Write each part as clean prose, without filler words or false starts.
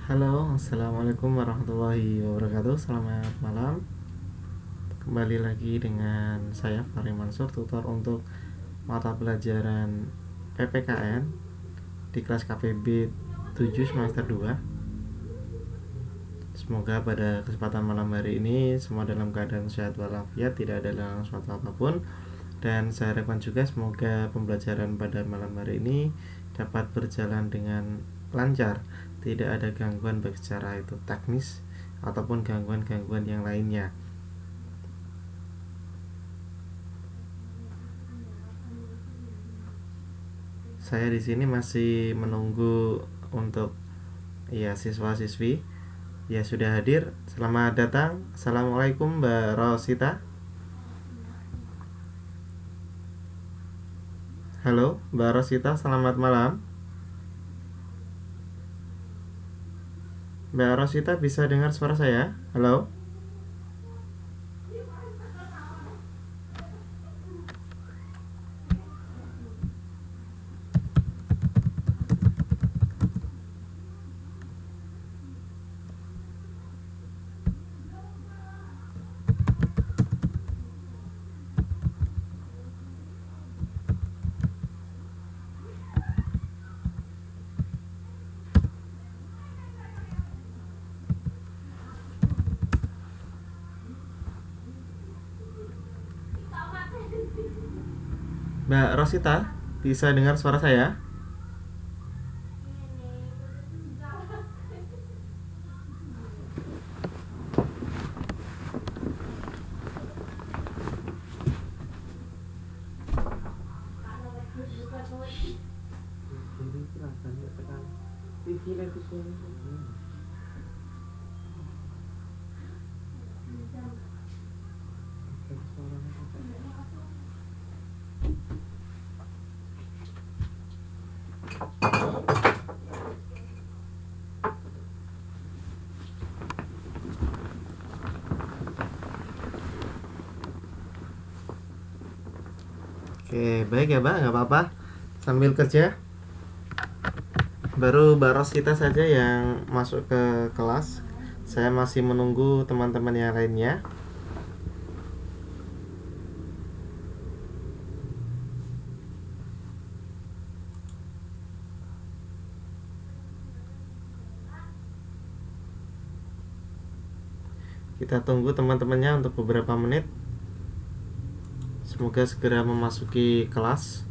Halo, assalamualaikum warahmatullahi wabarakatuh. Selamat malam. Kembali lagi dengan saya Fahri Mansur, tutor untuk mata pelajaran PPKN di kelas KPB 7 semester 2. Semoga pada kesempatan malam hari ini semua dalam keadaan sehat walafiat, tidak ada halangan suatu apapun. Dan saya harapkan juga semoga pembelajaran pada malam hari ini dapat berjalan dengan lancar, tidak ada gangguan baik secara itu teknis ataupun gangguan-gangguan yang lainnya. Saya di sini masih menunggu untuk siswa-siswi ya sudah hadir. Selamat datang. Assalamualaikum Mbak Rosita. Halo Mbak Rosita, selamat malam. Mbak Rosita bisa dengar suara saya? Halo. Mbak Rosita, bisa dengar suara saya? Oke, baik ya Mbak, nggak apa-apa. Sambil kerja, baru Mbak Rosita saja yang masuk ke kelas. Saya masih menunggu teman-teman yang lainnya. Kita tunggu teman-temannya untuk beberapa menit. Semoga segera memasuki kelas.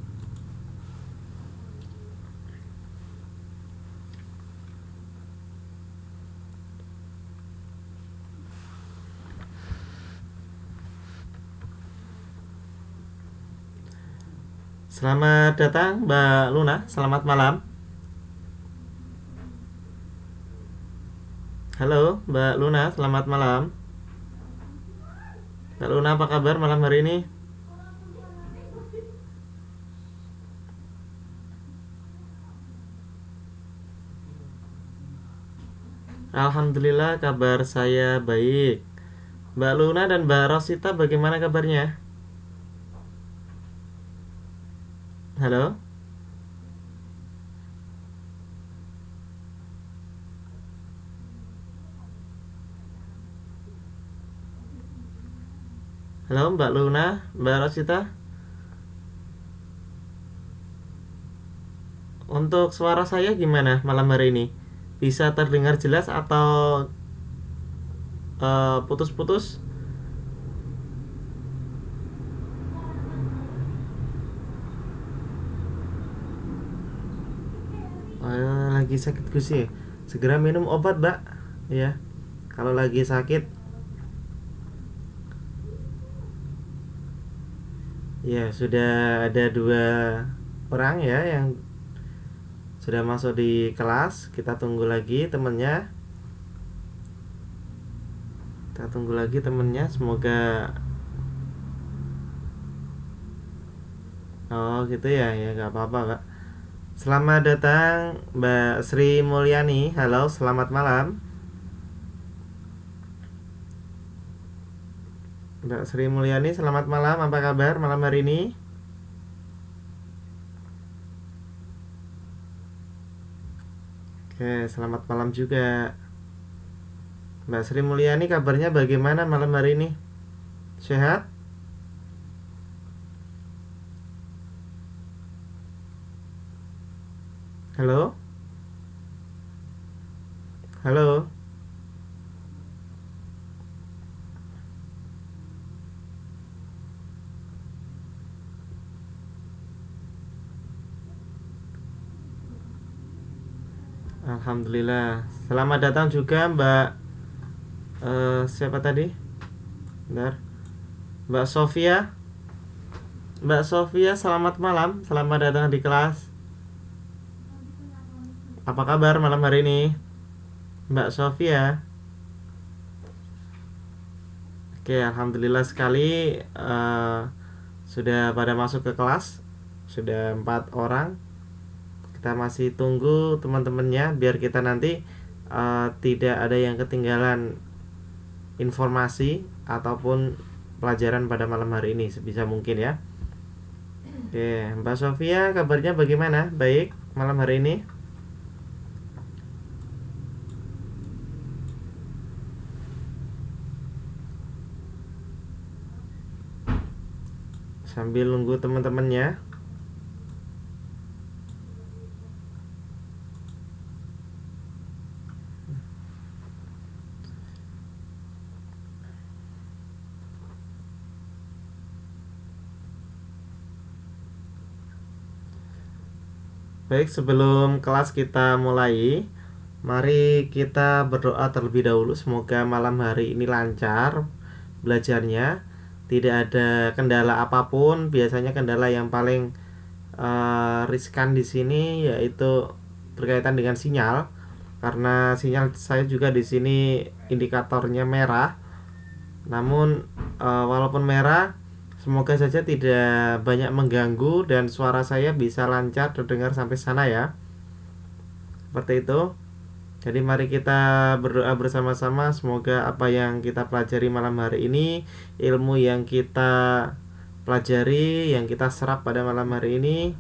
Selamat datang Mbak Luna, selamat malam. Halo Mbak Luna, selamat malam. Mbak Luna, apa kabar malam hari ini? Alhamdulillah kabar saya baik. Mbak Luna dan Mbak Rosita bagaimana kabarnya? Halo? Halo Mbak Luna, Mbak Rosita. Untuk suara saya gimana malam hari ini? Bisa terdengar jelas atau putus-putus? Lagi sakit gusi ya? Segera minum obat Mbak. Ya, kalau lagi sakit ya sudah ada 2 orang ya yang sudah masuk di kelas. Kita tunggu lagi temennya. Kita tunggu lagi temennya. Semoga oh gitu ya, ya nggak apa-apa Mbak. Selamat datang Mbak Sri Mulyani. Halo, selamat malam. Mbak Sri Mulyani, selamat malam. Apa kabar malam hari ini? Oke, selamat malam juga. Mbak Sri Mulyani, kabarnya bagaimana malam hari ini? Sehat? Halo? Halo? Alhamdulillah. Selamat datang juga Mbak siapa tadi? Bentar. Mbak Sofia. Mbak Sofia, selamat malam. Selamat datang di kelas. Apa kabar malam hari ini? Mbak Sofia. Oke, alhamdulillah sekali sudah pada masuk ke kelas. Sudah 4 orang. Kita masih tunggu teman-temannya biar kita nanti tidak ada yang ketinggalan informasi ataupun pelajaran pada malam hari ini sebisa mungkin ya. Oke, Mbak Sofia, kabarnya bagaimana? Baik malam hari ini? Sambil nunggu teman-temannya. Baik, sebelum kelas kita mulai, mari kita berdoa terlebih dahulu. Semoga malam hari ini lancar belajarnya, tidak ada kendala apapun. Biasanya kendala yang paling riskan di sini yaitu berkaitan dengan sinyal, karena sinyal saya juga di sini indikatornya merah. Namun walaupun merah, semoga saja tidak banyak mengganggu dan suara saya bisa lancar terdengar sampai sana ya. Seperti itu. Jadi mari kita berdoa bersama-sama, semoga apa yang kita pelajari malam hari ini, ilmu yang kita pelajari, yang kita serap pada malam hari ini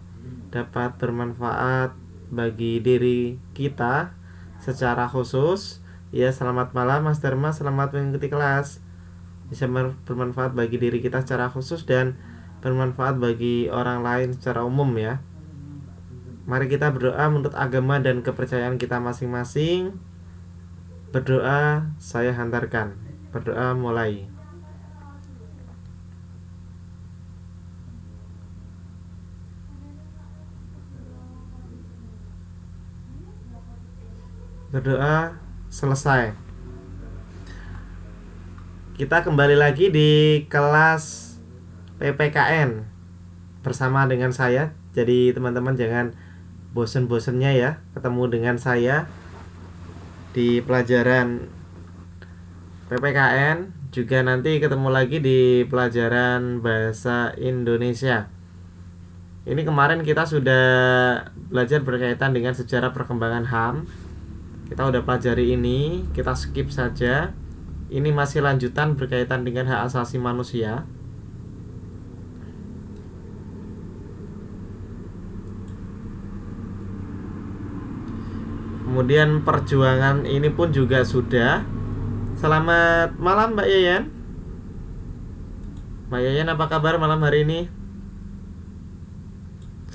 dapat bermanfaat bagi diri kita secara khusus. Ya, selamat malam Mas Dharma, selamat mengikuti kelas. Bisa bermanfaat bagi diri kita secara khusus dan bermanfaat bagi orang lain secara umum ya. Mari kita berdoa menurut agama dan kepercayaan kita masing-masing. Berdoa saya hantarkan. Berdoa mulai. Berdoa selesai. Kita kembali lagi di kelas PPKN bersama dengan saya. Jadi teman-teman jangan bosen-bosennya ya ketemu dengan saya di pelajaran PPKN. Juga nanti ketemu lagi di pelajaran bahasa Indonesia. Ini kemarin kita sudah belajar berkaitan dengan sejarah perkembangan HAM. Kita udah pelajari ini, kita skip saja. Ini masih lanjutan berkaitan dengan hak asasi manusia. Kemudian perjuangan ini pun juga sudah. Selamat malam Mbak Yayan. Mbak Yayan, apa kabar malam hari ini?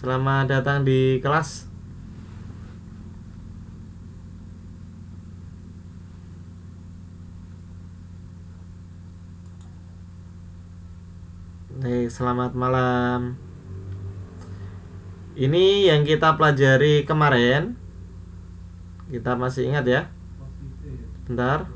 Selamat datang di kelas. Selamat malam. Ini yang kita pelajari kemarin. Kita masih ingat ya? Bentar.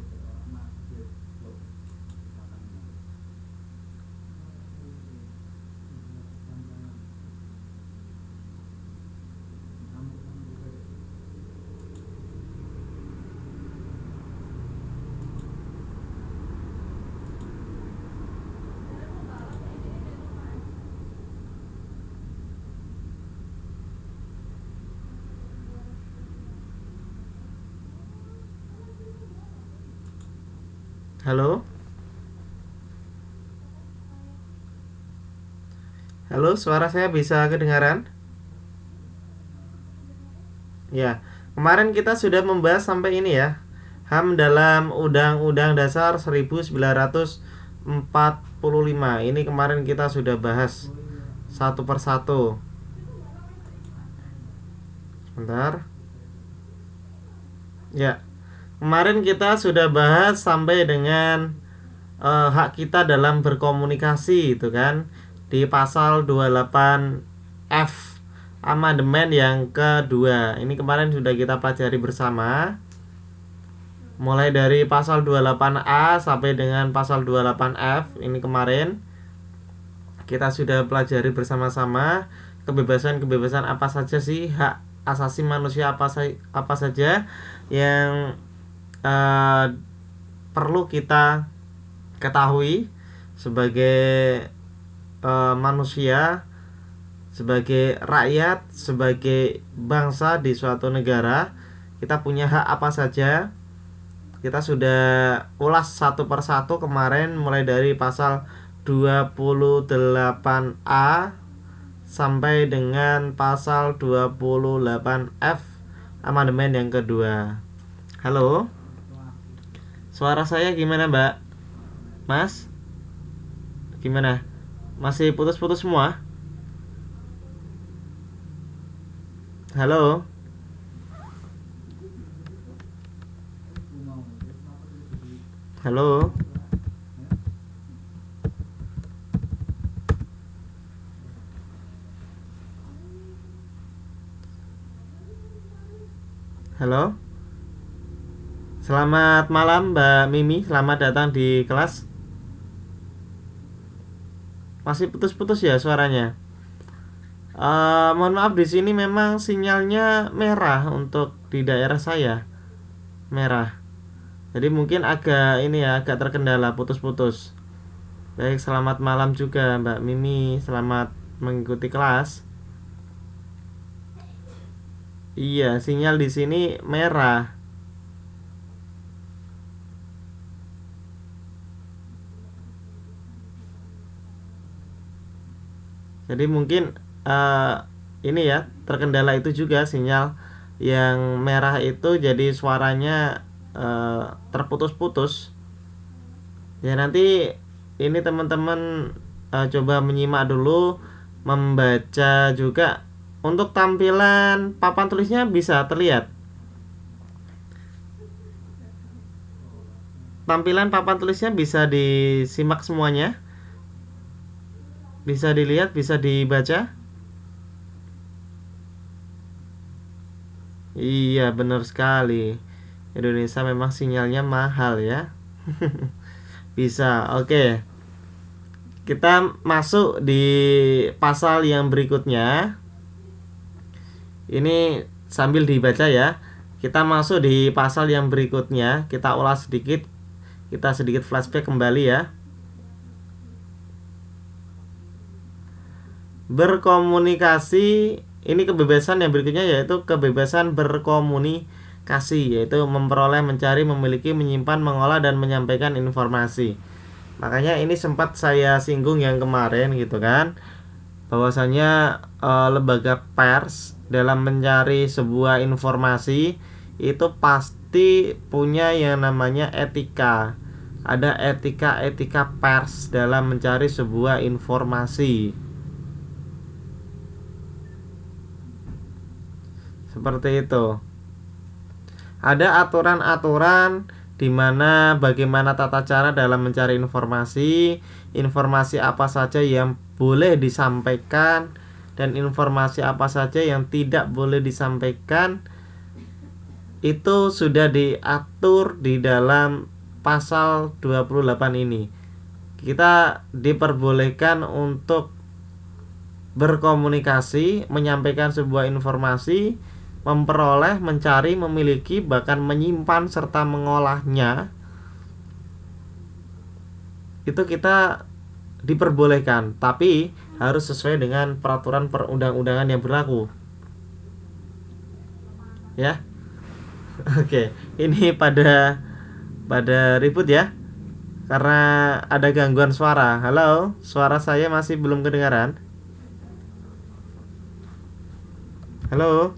Halo? Halo, suara saya bisa kedengaran? Ya. Kemarin kita sudah membahas sampai ini ya. HAM dalam Undang-Undang Dasar 1945. Ini kemarin kita sudah bahas satu persatu. Sebentar. Ya. Kemarin kita sudah bahas sampai dengan hak kita dalam berkomunikasi itu kan di pasal 28F amandemen yang kedua. Ini kemarin sudah kita pelajari bersama. Mulai dari pasal 28A sampai dengan pasal 28F. Ini kemarin kita sudah pelajari bersama-sama kebebasan-kebebasan apa saja sih, hak asasi manusia apa saja yang perlu kita ketahui sebagai manusia, sebagai rakyat, sebagai bangsa di suatu negara. Kita punya hak apa saja. Kita sudah ulas satu persatu kemarin, mulai dari pasal 28A sampai dengan pasal 28F amandemen yang kedua. Halo, suara saya gimana Mbak? Mas? Gimana? Masih putus-putus semua? Halo? Halo? Halo? Selamat malam Mbak Mimi, selamat datang di kelas. Masih putus-putus ya suaranya. Mohon maaf, di sini memang sinyalnya merah untuk di daerah saya. Merah. Jadi mungkin agak ini ya, agak terkendala putus-putus. Baik, selamat malam juga Mbak Mimi, selamat mengikuti kelas. Iya, sinyal di sini merah. Jadi mungkin ini ya, terkendala itu juga sinyal yang merah itu, jadi suaranya terputus-putus. Ya nanti ini teman-teman coba menyimak dulu, membaca juga. Untuk tampilan papan tulisnya bisa terlihat. Tampilan papan tulisnya bisa disimak semuanya. Bisa dilihat, bisa dibaca. Iya, benar sekali. Indonesia memang sinyalnya mahal ya. Bisa, oke. Kita masuk di pasal yang berikutnya. Ini sambil dibaca ya. Kita masuk di pasal yang berikutnya. Kita ulas sedikit. Kita sedikit flashback kembali ya. Berkomunikasi, ini kebebasan yang berikutnya yaitu kebebasan berkomunikasi, yaitu memperoleh, mencari, memiliki, menyimpan, mengolah, dan menyampaikan informasi. Makanya ini sempat saya singgung yang kemarin gitu kan, bahwasanya lembaga pers dalam mencari sebuah informasi itu pasti punya yang namanya etika. Ada etika pers dalam mencari sebuah informasi. Seperti itu. Ada aturan-aturan di mana bagaimana tata cara dalam mencari informasi, informasi apa saja yang boleh disampaikan dan informasi apa saja yang tidak boleh disampaikan. Itu sudah diatur di dalam pasal 28 ini. Kita diperbolehkan untuk berkomunikasi, menyampaikan sebuah informasi, memperoleh, mencari, memiliki, bahkan menyimpan serta mengolahnya. Itu kita diperbolehkan, tapi harus sesuai dengan peraturan perundang-undangan yang berlaku. Ya. Oke, ini pada ribut ya. Karena ada gangguan suara. Halo, suara saya masih belum kedengaran. Halo.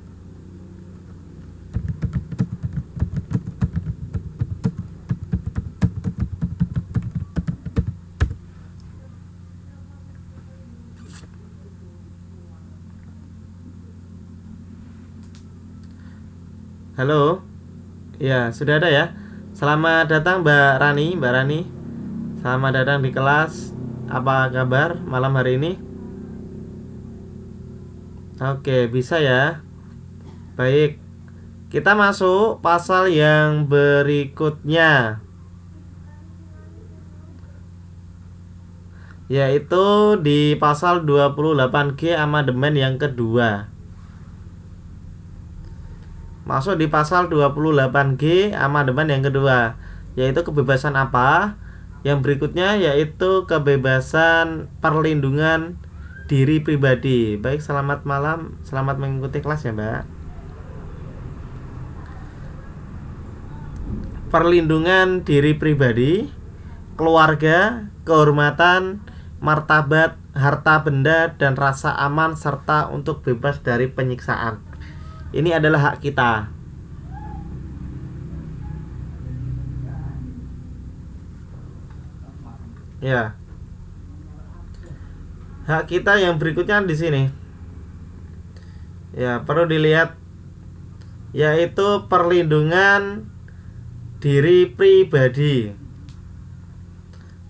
Halo. Ya, sudah ada ya. Selamat datang Mbak Rani, Mbak Rani. Selamat datang di kelas. Apa kabar malam hari ini? Oke, bisa ya. Baik. Kita masuk pasal yang berikutnya, yaitu di pasal 28G amandemen yang kedua. Masuk di pasal 28G amandemen yang kedua, yaitu kebebasan apa? Yang berikutnya yaitu kebebasan perlindungan diri pribadi. Baik, selamat malam, selamat mengikuti kelas ya Mbak. Perlindungan diri pribadi, keluarga, kehormatan, martabat, harta benda, dan rasa aman serta untuk bebas dari penyiksaan. Ini adalah hak kita. Ya. Hak kita yang berikutnya di sini. Ya, perlu dilihat yaitu perlindungan diri pribadi,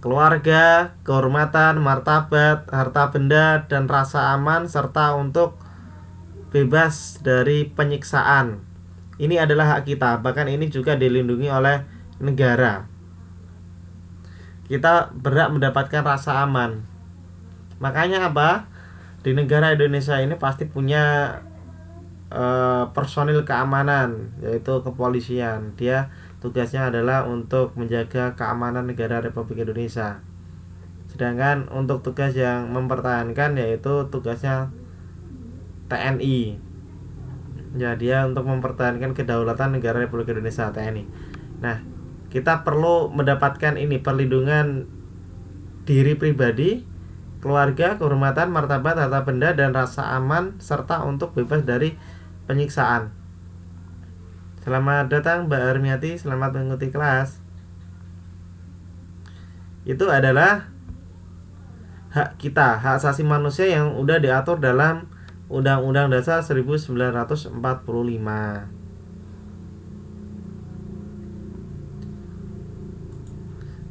keluarga, kehormatan, martabat, harta benda, dan rasa aman serta untuk bebas dari penyiksaan. Ini adalah hak kita, bahkan ini juga dilindungi oleh negara. Kita berhak mendapatkan rasa aman. Makanya apa? Di negara Indonesia ini pasti punya personil keamanan, yaitu kepolisian. Dia tugasnya adalah untuk menjaga keamanan negara Republik Indonesia. Sedangkan untuk tugas yang mempertahankan yaitu tugasnya TNI. Ya, dia untuk mempertahankan kedaulatan negara Republik Indonesia, TNI. Nah, kita perlu mendapatkan ini perlindungan diri pribadi, keluarga, kehormatan, martabat, harta benda, dan rasa aman serta untuk bebas dari penyiksaan. Selamat datang Mbak Armiati, selamat mengikuti kelas. Itu adalah hak kita, hak asasi manusia yang udah diatur dalam Undang-Undang Dasar 1945.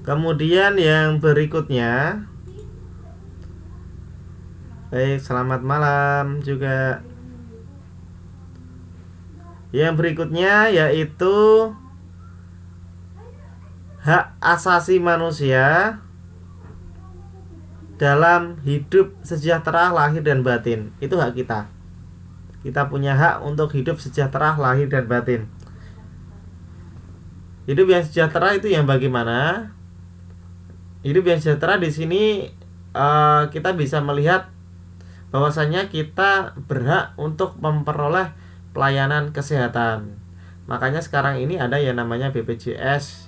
Kemudian yang berikutnya, baik, selamat malam juga. Yang berikutnya yaitu hak asasi manusia dalam hidup sejahtera lahir dan batin. Itu hak kita. Kita punya hak untuk hidup sejahtera lahir dan batin. Hidup yang sejahtera itu yang bagaimana? Hidup yang sejahtera di sini kita bisa melihat bahwasanya kita berhak untuk memperoleh pelayanan kesehatan. Makanya sekarang ini ada yang namanya BPJS.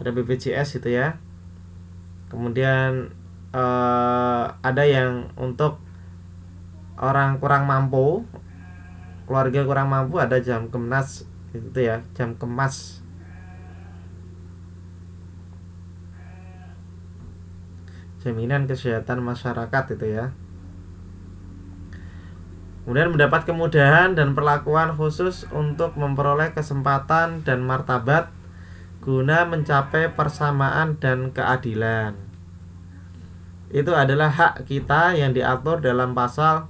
Ada BPJS itu ya. Kemudian ada yang untuk orang kurang mampu, keluarga kurang mampu, ada jam kemas itu ya, jam kemas. Jaminan kesehatan masyarakat itu ya. Kemudian mendapat kemudahan dan perlakuan khusus untuk memperoleh kesempatan dan martabat guna mencapai persamaan dan keadilan. Itu adalah hak kita yang diatur dalam pasal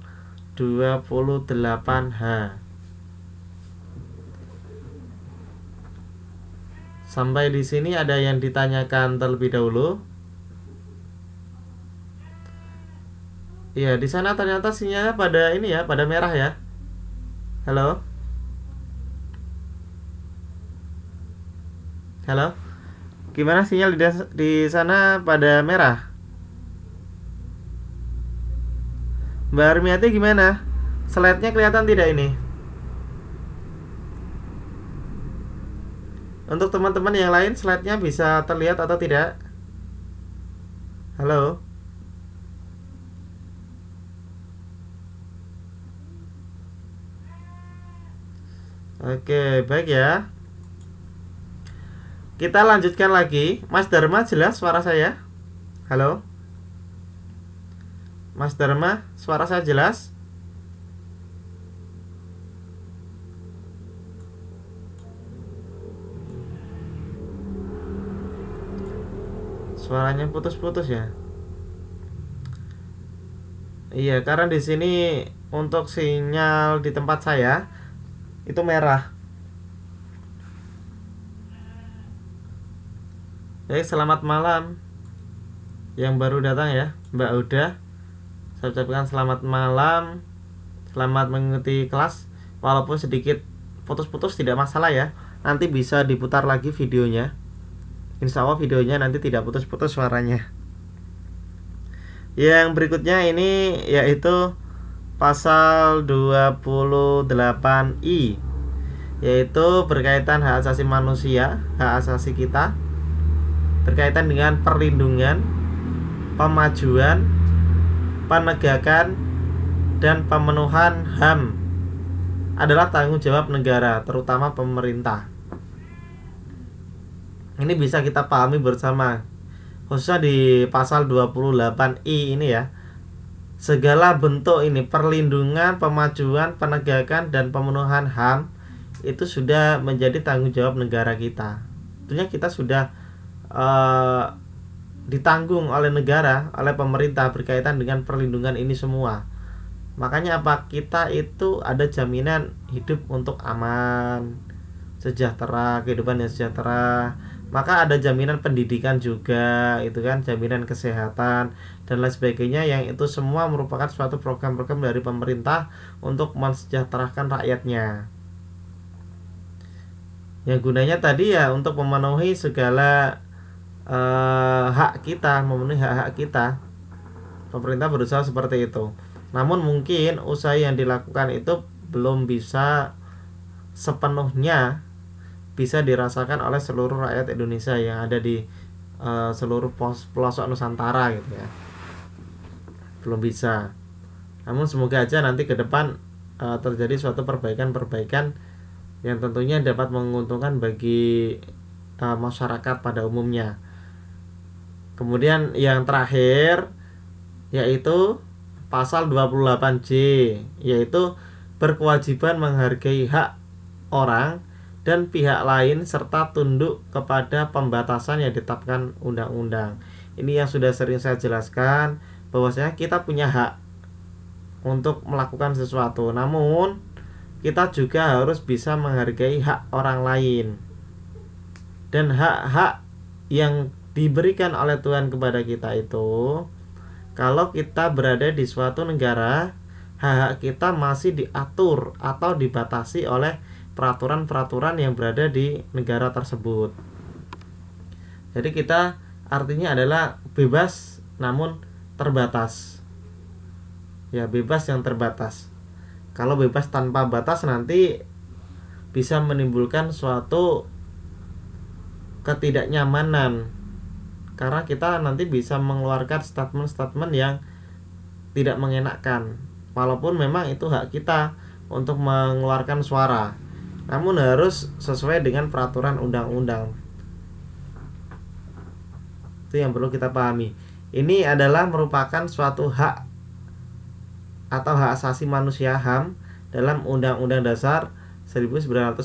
28H. Sampai di sini ada yang ditanyakan terlebih dahulu? Iya, di sana ternyata sinyalnya pada ini ya, pada merah ya. Halo? Halo? Gimana sinyal di sana pada merah? Mbak Armiati gimana? Slide-nya kelihatan tidak ini? Untuk teman-teman yang lain, slide-nya bisa terlihat atau tidak? Halo? Oke, baik ya. Kita lanjutkan lagi. Mas Dharma, jelas suara saya? Halo? Mas Dharma, suara saya jelas? Suaranya putus-putus ya. Iya, karena di sini untuk sinyal di tempat saya itu merah. Jadi selamat malam yang baru datang ya, Mbak Uda. Saya ucapkan selamat malam, selamat mengikuti kelas. Walaupun sedikit putus-putus tidak masalah ya. Nanti bisa diputar lagi videonya. Insya Allah videonya nanti tidak putus-putus suaranya. Yang berikutnya ini yaitu pasal 28I, yaitu berkaitan hak asasi manusia, hak asasi kita, berkaitan dengan perlindungan, pemajuan, penegakan, dan pemenuhan HAM adalah tanggung jawab negara, terutama pemerintah. Ini bisa kita pahami bersama, khususnya di pasal 28I ini ya. Segala bentuk ini perlindungan, pemajuan, penegakan, dan pemenuhan HAM itu sudah menjadi tanggung jawab negara kita. Tentunya kita sudah ditanggung oleh negara, oleh pemerintah berkaitan dengan perlindungan ini semua. Makanya apa? Kita itu ada jaminan hidup untuk aman, sejahtera, kehidupan yang sejahtera. Maka ada jaminan pendidikan juga, itu kan, jaminan kesehatan dan lain sebagainya, yang itu semua merupakan suatu program-program dari pemerintah untuk mensejahterakan rakyatnya. Yang gunanya tadi ya untuk memenuhi segala hak kita, memenuhi hak-hak kita. Pemerintah berusaha seperti itu. Namun mungkin usaha yang dilakukan itu belum bisa sepenuhnya bisa dirasakan oleh seluruh rakyat Indonesia yang ada di seluruh pelosok Nusantara gitu ya. Belum bisa. Namun semoga aja nanti ke depan terjadi suatu perbaikan-perbaikan yang tentunya dapat menguntungkan bagi masyarakat pada umumnya. Kemudian yang terakhir yaitu pasal 28J, yaitu berkewajiban menghargai hak orang dan pihak lain serta tunduk kepada pembatasan yang ditetapkan undang-undang. Ini yang sudah sering saya jelaskan, bahwasanya kita punya hak untuk melakukan sesuatu, namun kita juga harus bisa menghargai hak orang lain. Dan hak-hak yang diberikan oleh Tuhan kepada kita itu, kalau kita berada di suatu negara, hak-hak kita masih diatur atau dibatasi oleh peraturan-peraturan yang berada di negara tersebut. Jadi kita artinya adalah bebas namun terbatas. Ya, bebas yang terbatas. Kalau bebas tanpa batas nanti bisa menimbulkan suatu ketidaknyamanan, karena kita nanti bisa mengeluarkan statement-statement yang tidak mengenakan. Walaupun memang itu hak kita untuk mengeluarkan suara, namun harus sesuai dengan peraturan undang-undang. Itu yang perlu kita pahami. Ini adalah merupakan suatu hak atau hak asasi manusia HAM dalam Undang-Undang Dasar 1945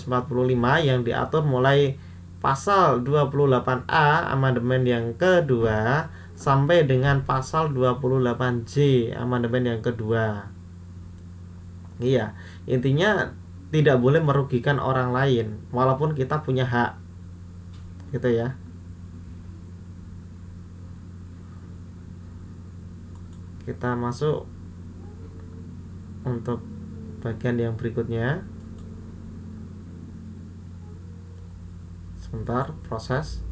yang diatur mulai pasal 28A amandemen yang kedua sampai dengan pasal 28J amandemen yang kedua. Iya, intinya tidak boleh merugikan orang lain walaupun kita punya hak, gitu ya. Kita masuk untuk bagian yang berikutnya. Sebentar, proses.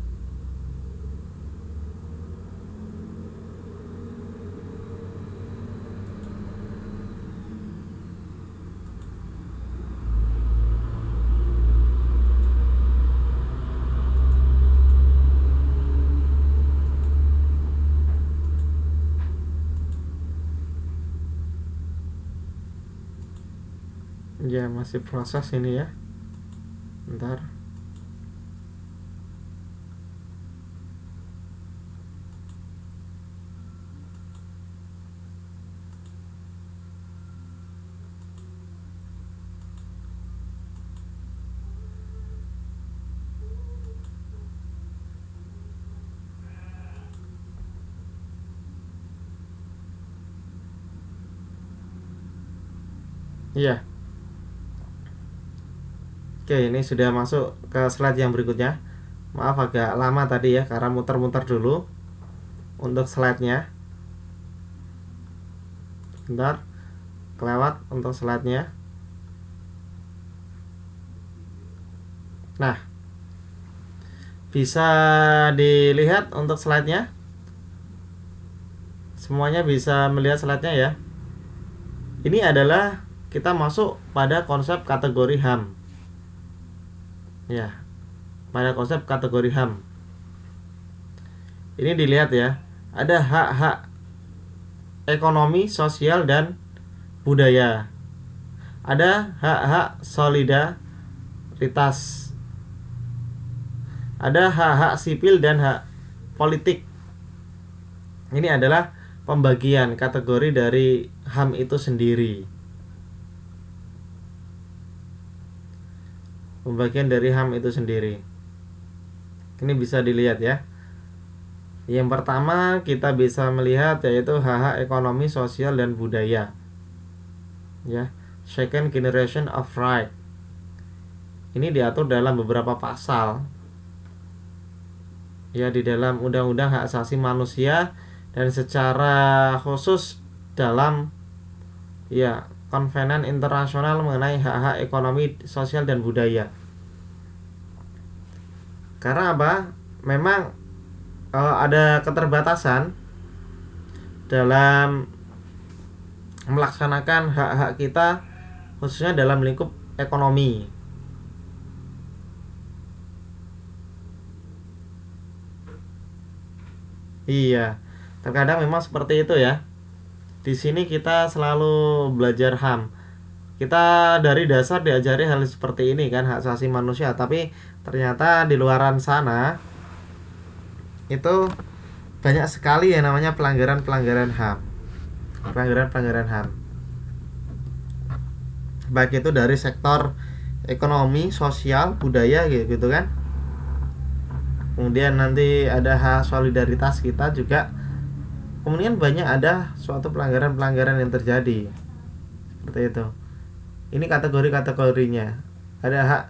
Ya, masih proses ini ya. Bentar. Iya. Oke, ini sudah masuk ke slide yang berikutnya. Maaf agak lama tadi ya karena muter-muter dulu untuk slide-nya. Bentar, kelewat untuk slide-nya. Nah, bisa dilihat untuk slide-nya. Semuanya bisa melihat slide-nya ya. Ini adalah kita masuk pada konsep kategori HAM. Ya, pada konsep kategori HAM. Ini dilihat ya, ada hak-hak ekonomi, sosial, dan budaya. Ada hak-hak solidaritas. Ada hak-hak sipil dan hak politik. Ini adalah pembagian kategori dari HAM itu sendiri. Pembagian dari HAM itu sendiri. Ini bisa dilihat ya. Yang pertama kita bisa melihat yaitu hak-hak ekonomi, sosial, dan budaya. Ya, second generation of right. Ini diatur dalam beberapa pasal. Ya, di dalam Undang-Undang Hak Asasi Manusia dan secara khusus dalam ya Konvenan Internasional mengenai hak-hak ekonomi, sosial, dan budaya. Karena apa? Memang ada keterbatasan dalam melaksanakan hak-hak kita khususnya dalam lingkup ekonomi. Iya, terkadang memang seperti itu ya. Di sini kita selalu belajar HAM. Kita dari dasar diajari hal seperti ini kan, hak asasi manusia, tapi ternyata di luaran sana itu banyak sekali yang namanya pelanggaran-pelanggaran HAM. Pelanggaran-pelanggaran HAM. Baik itu dari sektor ekonomi, sosial, budaya gitu kan. Kemudian nanti ada hak solidaritas kita juga. Kemudian banyak ada suatu pelanggaran-pelanggaran yang terjadi. Seperti itu. Ini kategori-kategorinya. Ada hak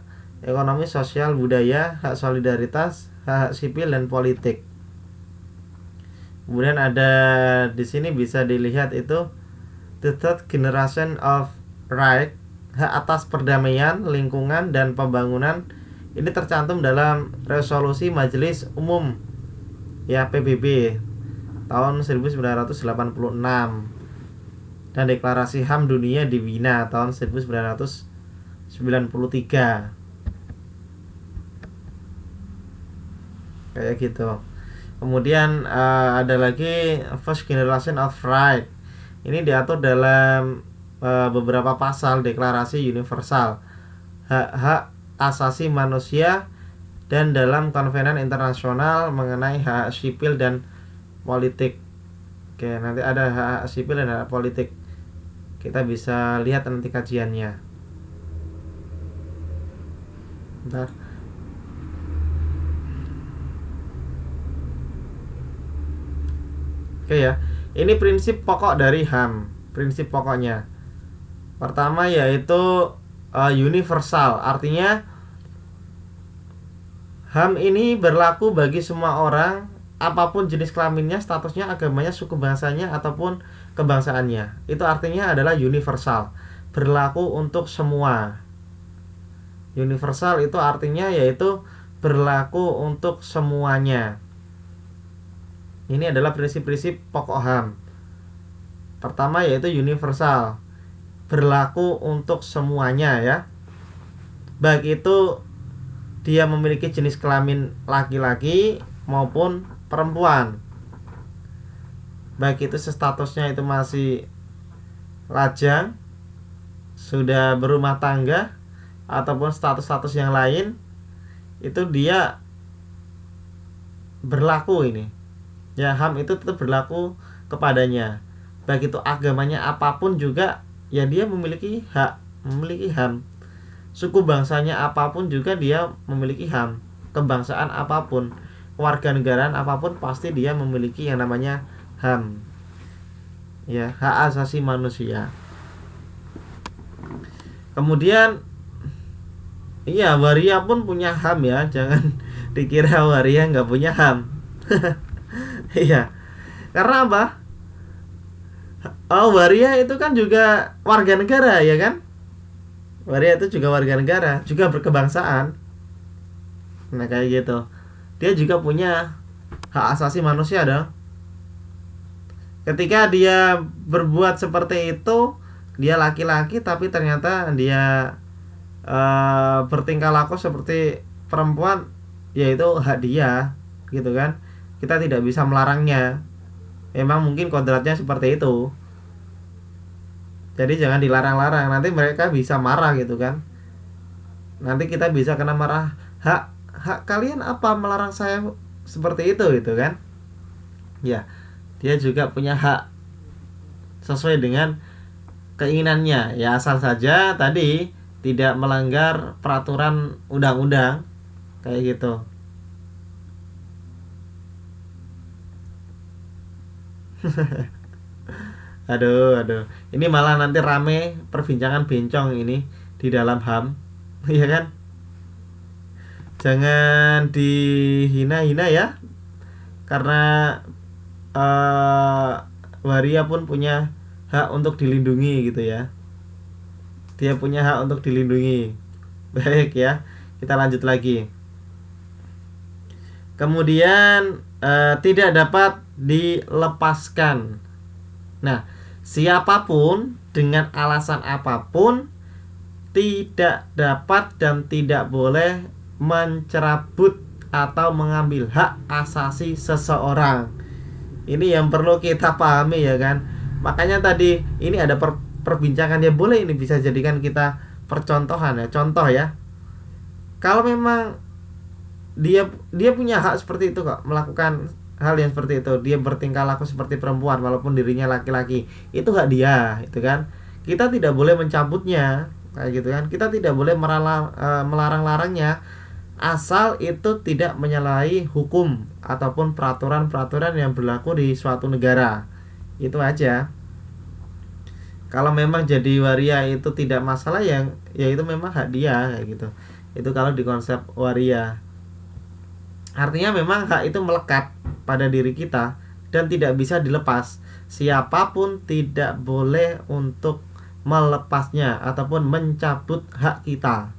ekonomi, sosial, budaya, hak solidaritas, hak sipil, dan politik. Kemudian ada di sini bisa dilihat itu the third generation of right, hak atas perdamaian, lingkungan, dan pembangunan. Ini tercantum dalam resolusi Majelis Umum ya PBB tahun 1986 dan deklarasi HAM dunia di Wina tahun 1993. Kayak gitu. Kemudian ada lagi first generation of right. Ini diatur dalam beberapa pasal deklarasi universal hak-hak asasi manusia dan dalam konvenan internasional mengenai hak sipil dan politik. Oke, nanti ada hak sipil dan hak politik. Kita bisa lihat nanti kajiannya. Bentar. Oke ya, ini prinsip pokok dari HAM. Prinsip pokoknya pertama yaitu universal, artinya HAM ini berlaku bagi semua orang, apapun jenis kelaminnya, statusnya, agamanya, suku bangsanya, ataupun kebangsaannya. Itu artinya adalah universal, berlaku untuk semua. Universal itu artinya yaitu berlaku untuk semuanya. Ini adalah prinsip-prinsip pokok HAM. Pertama yaitu universal, berlaku untuk semuanya ya. Baik itu dia memiliki jenis kelamin laki-laki maupun perempuan. Baik itu statusnya itu masih lajang, sudah berumah tangga, ataupun status-status yang lain, itu dia berlaku ini. Ya, HAM itu tetap berlaku kepadanya. Baik itu agamanya apapun juga, ya dia memiliki hak, memiliki HAM. Suku bangsanya apapun juga dia memiliki HAM. Kebangsaan apapun, kewarganegaraan apapun pasti dia memiliki yang namanya HAM. Ya, hak asasi manusia. Kemudian iya, waria pun punya HAM ya, jangan dikira waria nggak punya HAM. Iya, karena apa? Oh, waria itu kan juga warga negara ya kan? Waria itu juga warga negara, juga berkebangsaan. Nah kayak gitu. Dia juga punya hak asasi manusia dong. Ketika dia berbuat seperti itu, dia laki-laki tapi ternyata dia bertingkah laku seperti perempuan, yaitu hak dia, gitu kan. Kita tidak bisa melarangnya. Memang mungkin kodratnya seperti itu. Jadi jangan dilarang-larang, nanti mereka bisa marah gitu kan. Nanti kita bisa kena marah. Hak kalian apa melarang saya seperti itu gitu kan. Ya, dia juga punya hak sesuai dengan keinginannya. Ya asal saja tadi tidak melanggar peraturan undang-undang kayak gitu. Aduh. Ini malah nanti rame perbincangan bencong ini di dalam HAM. Iya kan? Jangan dihina-hina ya. Karena uh, waria pun punya hak untuk dilindungi gitu ya. Dia punya hak untuk dilindungi. Baik ya. Kita lanjut lagi. Kemudian tidak dapat dilepaskan. Nah, siapapun dengan alasan apapun tidak dapat dan tidak boleh mencerabut atau mengambil hak asasi seseorang. Ini yang perlu kita pahami ya kan. Makanya tadi ini ada perbincangan ya, boleh ini bisa jadikan kita percontohan ya, contoh ya. Kalau memang dia punya hak seperti itu kok, melakukan hal yang seperti itu, dia bertingkah laku seperti perempuan walaupun dirinya laki-laki, itu hak dia, itu kan. Kita tidak boleh mencabutnya kayak gitu kan. Kita tidak boleh melarang-larangnya asal itu tidak menyalahi hukum ataupun peraturan-peraturan yang berlaku di suatu negara. Itu aja. Kalau memang jadi waria itu tidak masalah, yang ya itu memang hak dia kayak gitu. Itu kalau di konsep waria. Artinya memang hak itu melekat pada diri kita dan tidak bisa dilepas. Siapapun tidak boleh untuk melepasnya ataupun mencabut hak kita.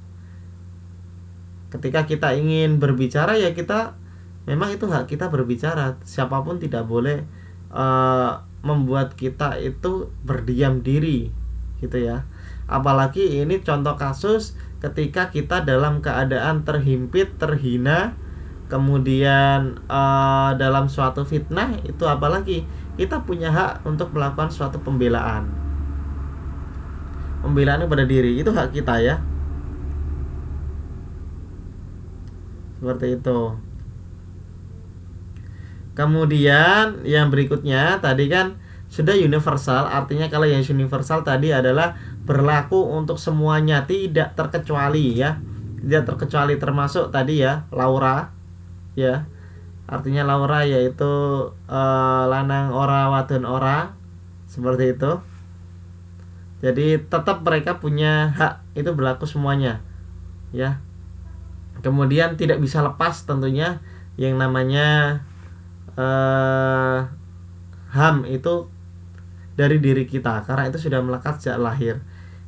Ketika kita ingin berbicara ya kita, memang itu hak kita berbicara. Siapapun tidak boleh membuat kita itu berdiam diri gitu ya. Apalagi ini contoh kasus ketika kita dalam keadaan terhimpit, terhina, kemudian dalam suatu fitnah, itu apalagi kita punya hak untuk melakukan suatu pembelaan kepada diri, itu hak kita ya. Seperti itu. Kemudian yang berikutnya tadi kan sudah universal, artinya kalau yang universal tadi adalah berlaku untuk semuanya, tidak terkecuali ya. Tidak terkecuali, termasuk tadi ya Laura ya. Artinya Laura yaitu lanang ora wadon ora, seperti itu. Jadi tetap mereka punya hak, itu berlaku semuanya ya. Kemudian tidak bisa lepas tentunya yang namanya HAM itu dari diri kita, karena itu sudah melekat sejak lahir.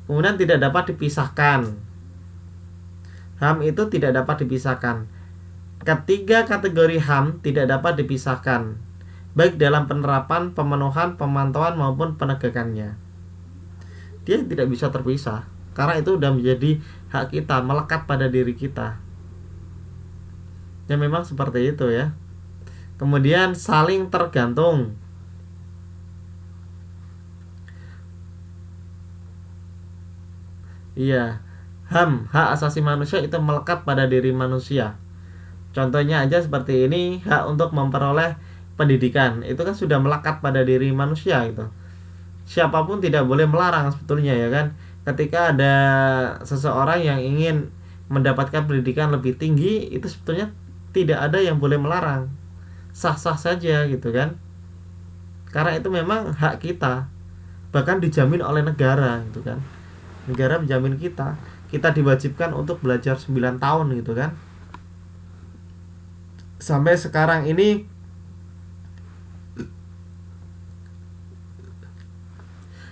Kemudian tidak dapat dipisahkan. HAM itu tidak dapat dipisahkan. Ketiga kategori HAM tidak dapat dipisahkan, baik dalam penerapan, pemenuhan, pemantauan maupun penegakannya. Dia tidak bisa terpisah, karena itu sudah menjadi hak kita, melekat pada diri kita. Ya memang seperti itu ya. Kemudian saling tergantung. Iya, HAM, hak asasi manusia itu melekat pada diri manusia. Contohnya aja seperti ini, hak untuk memperoleh pendidikan, itu kan sudah melekat pada diri manusia itu. Siapapun tidak boleh melarang sebetulnya ya kan. Ketika ada seseorang yang ingin mendapatkan pendidikan lebih tinggi, itu sebetulnya tidak ada yang boleh melarang, sah-sah saja gitu kan, karena itu memang hak kita, bahkan dijamin oleh negara gitu kan. Negara menjamin kita. Kita diwajibkan untuk belajar 9 tahun gitu kan. Sampai sekarang ini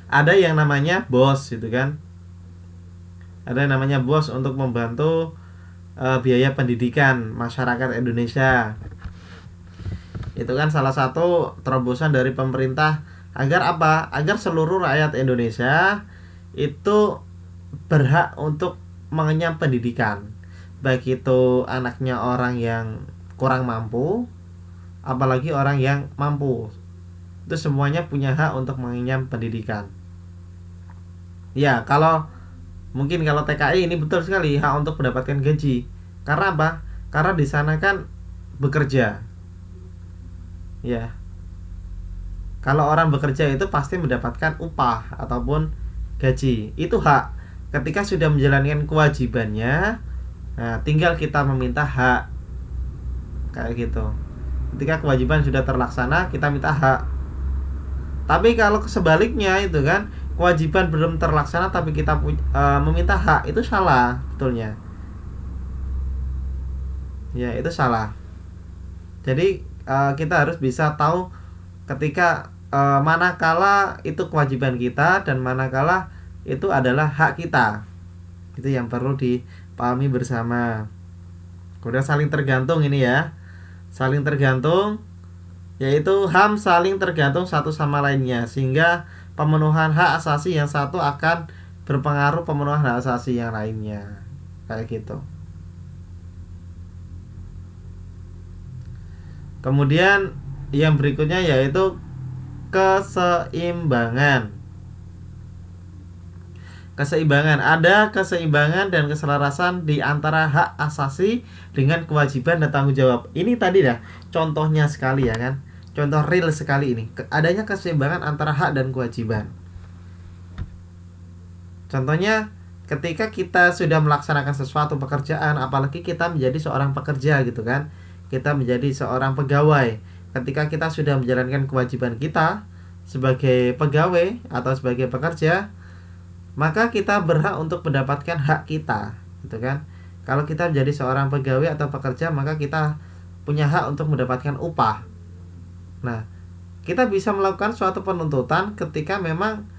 ada yang namanya BOS gitu kan. Ada yang namanya BOS untuk membantu biaya pendidikan masyarakat Indonesia. Itu kan salah satu terobosan dari pemerintah agar apa? Agar seluruh rakyat Indonesia itu berhak untuk mengenyam pendidikan. Baik itu anaknya orang yang kurang mampu, apalagi orang yang mampu. Itu semuanya punya hak untuk mengenyam pendidikan. Ya, mungkin kalau TKI ini betul sekali hak untuk mendapatkan gaji. Karena apa? Karena di sana kan bekerja. Ya. Kalau orang bekerja itu pasti mendapatkan upah ataupun gaji. Itu hak. Ketika sudah menjalankan kewajibannya, nah tinggal kita meminta hak. Kayak gitu. Ketika kewajiban sudah terlaksana, kita minta hak. Tapi kalau sebaliknya itu kan, kewajiban belum terlaksana tapi kita meminta hak, itu salah betulnya. Ya, itu salah. Jadi kita harus bisa tahu ketika manakala itu kewajiban kita dan manakala itu adalah hak kita. Itu yang perlu dipahami bersama. Kemudian saling tergantung ini ya. Saling tergantung yaitu HAM saling tergantung satu sama lainnya, sehingga pemenuhan hak asasi yang satu akan berpengaruh pemenuhan hak asasi yang lainnya. Kayak gitu. Kemudian yang berikutnya yaitu keseimbangan. Keseimbangan, ada keseimbangan dan keselarasan di antara hak asasi dengan kewajiban dan tanggung jawab. Ini tadi dah contohnya sekali ya kan. Contoh real sekali ini. Adanya keseimbangan antara hak dan kewajiban. Contohnya ketika kita sudah melaksanakan sesuatu pekerjaan, apalagi kita menjadi seorang pekerja gitu kan. Kita menjadi seorang pegawai. Ketika kita sudah menjalankan kewajiban kita sebagai pegawai atau sebagai pekerja, maka kita berhak untuk mendapatkan hak kita, gitu kan? Kalau kita menjadi seorang pegawai atau pekerja, maka kita punya hak untuk mendapatkan upah. Nah, kita bisa melakukan suatu penuntutan ketika memang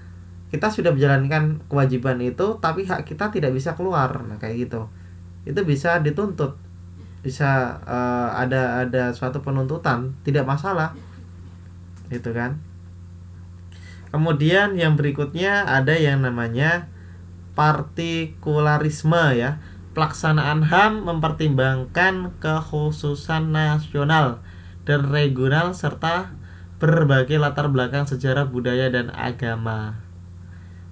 kita sudah menjalankan kewajiban itu, tapi hak kita tidak bisa keluar. Nah, kayak gitu. Itu bisa dituntut, bisa ada suatu penuntutan, tidak masalah, gitu kan? Kemudian yang berikutnya ada yang namanya partikularisme ya. Pelaksanaan HAM mempertimbangkan kekhususan nasional dan regional serta berbagai latar belakang sejarah, budaya, dan agama.